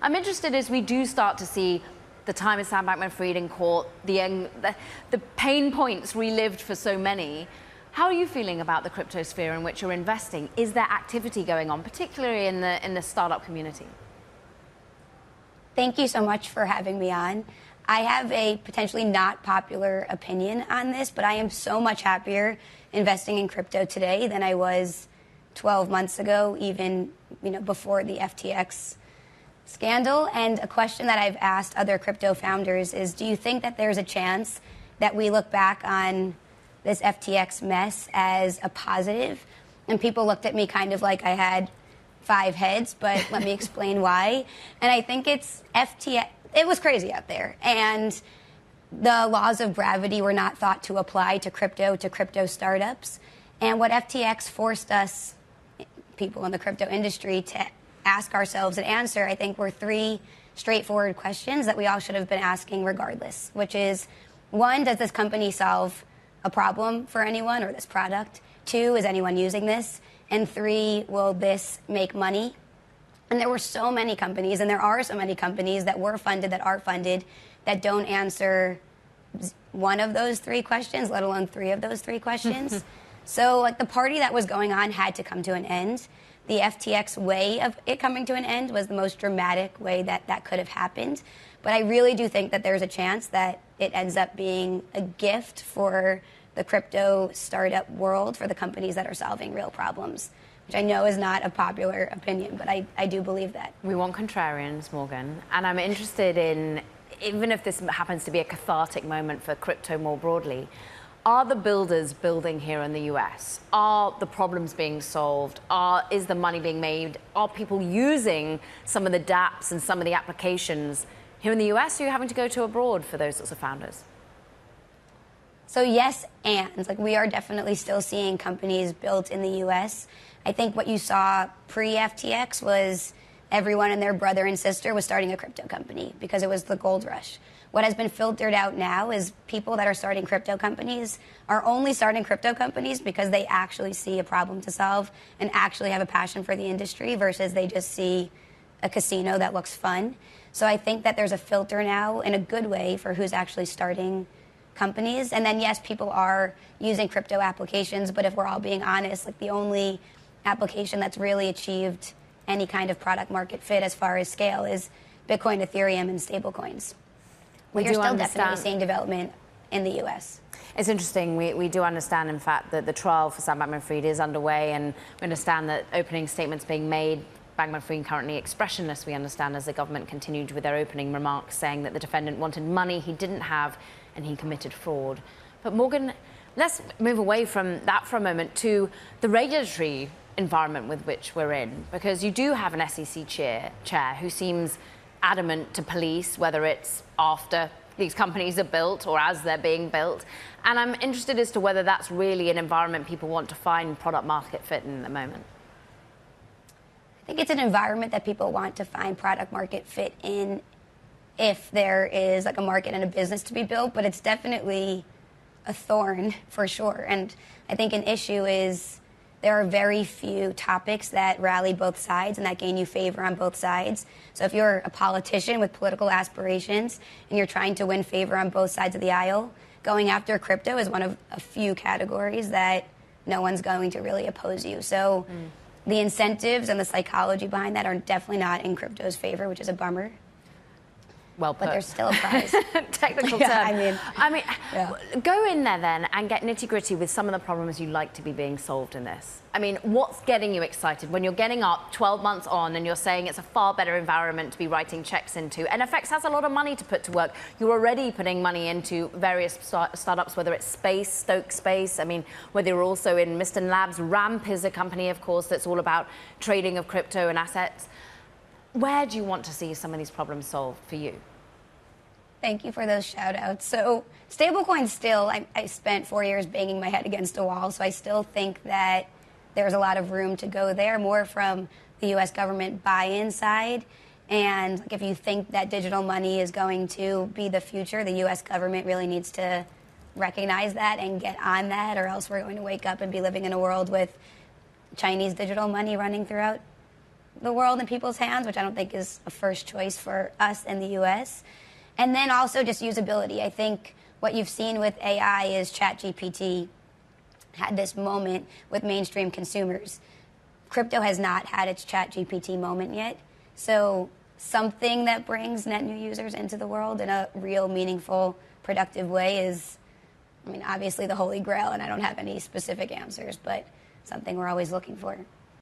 I'm interested as we do start to see the time of Sam Bankman-Fried in court, the pain points relived for so many. How are you feeling about the crypto sphere in which you're investing? Is there activity going on, particularly in the startup community? Thank you so much for having me on. I have a potentially not popular opinion on this, but I am so much happier investing in crypto today than I was 12 months ago, even before the FTX scandal. And a question that I've asked other crypto founders is, do you think that there's a chance that we look back on this FTX mess as a positive? And people looked at me kind of like I had 5 heads, but let me explain why. And I think it's FTX. It was crazy out there. And the laws of gravity were not thought to apply to crypto startups. And what FTX forced us, people in the crypto industry, to ask ourselves and answer, I think, were 3 straightforward questions that we all should have been asking regardless, which is, 1, does this company solve a problem for anyone, or this product? 2, is anyone using this? And 3, will this make money? And there were so many companies, and there are so many companies that were funded, that are funded, that don't answer 1 of those 3 questions, let alone 3 of those 3 questions. So the party that was going on had to come to an end. The FTX way of it coming to an end was the most dramatic way that could have happened. But I really do think that there's a chance that it ends up being a gift for the crypto startup world, for the companies that are solving real problems, which I know is not a popular opinion, but I do believe that. We want contrarians, Morgan. And I'm interested in, even if this happens to be a cathartic moment for crypto more broadly, are the builders building here in the US? Are the problems being solved? Is the money being made? Are people using some of the dApps and some of the applications here in the US? Or are you having to go to abroad for those sorts of founders? So yes, and we are definitely still seeing companies built in the US. I think what you saw pre-FTX was everyone and their brother and sister was starting a crypto company because it was the gold rush. What has been filtered out now is people that are starting crypto companies are only starting crypto companies because they actually see a problem to solve and actually have a passion for the industry, versus they just see a casino that looks fun. So I think that there's a filter now in a good way for who's actually starting companies. And then yes, people are using crypto applications, but if we're all being honest, the only application that's really achieved any kind of product market fit as far as scale is Bitcoin, Ethereum, and stablecoins. You're still definitely seeing development in the US. It's interesting. We do understand, in fact, that the trial for Sam Bankman-Fried is underway, and we understand that opening statements being made. Bankman-Fried currently expressionless, we understand, as the government continued with their opening remarks, saying that the defendant wanted money he didn't have and he committed fraud. But Morgan, let's move away from that for a moment to the regulatory environment with which we're in, because you do have an SEC chair who seems adamant to police, whether it's after these companies are built or as they're being built. And I'm interested as to whether that's really an environment people want to find product market fit in at the moment. I think it's an environment that people want to find product market fit in if there is a market and a business to be built, but it's definitely a thorn for sure. And I think an issue is there are very few topics that rally both sides and that gain you favor on both sides. So if you're a politician with political aspirations and you're trying to win favor on both sides of the aisle, going after crypto is one of a few categories that no one's going to really oppose you. So the incentives and the psychology behind that are definitely not in crypto's favor, which is a bummer. Well put. But there's still a prize. Technical term. Go in there then and get nitty-gritty with some of the problems you'd like to be being solved in this. I mean, what's getting you excited when you're getting up 12 months on and you're saying it's a far better environment to be writing checks into? NFX has a lot of money to put to work. You're already putting money into various startups, whether it's Stoke Space. I mean, whether you're also in Mr. Labs. Ramp is a company, of course, that's all about trading of crypto and assets. Where do you want to see some of these problems solved for you? Thank you for those shout outs. So stablecoins still, I spent 4 years banging my head against a wall, so I still think that there's a lot of room to go there, more from the US government buy-in side. And if you think that digital money is going to be the future, the US government really needs to recognize that and get on that, or else we're going to wake up and be living in a world with Chinese digital money running throughout. the world in people's hands, which I don't think is a first choice for us in the US. And then also just usability. I think what you've seen with AI is ChatGPT had this moment with mainstream consumers. Crypto has not had its ChatGPT moment yet. So something that brings net new users into the world in a real, meaningful, productive way is, I mean, obviously the holy grail, and I don't have any specific answers, but something we're always looking for.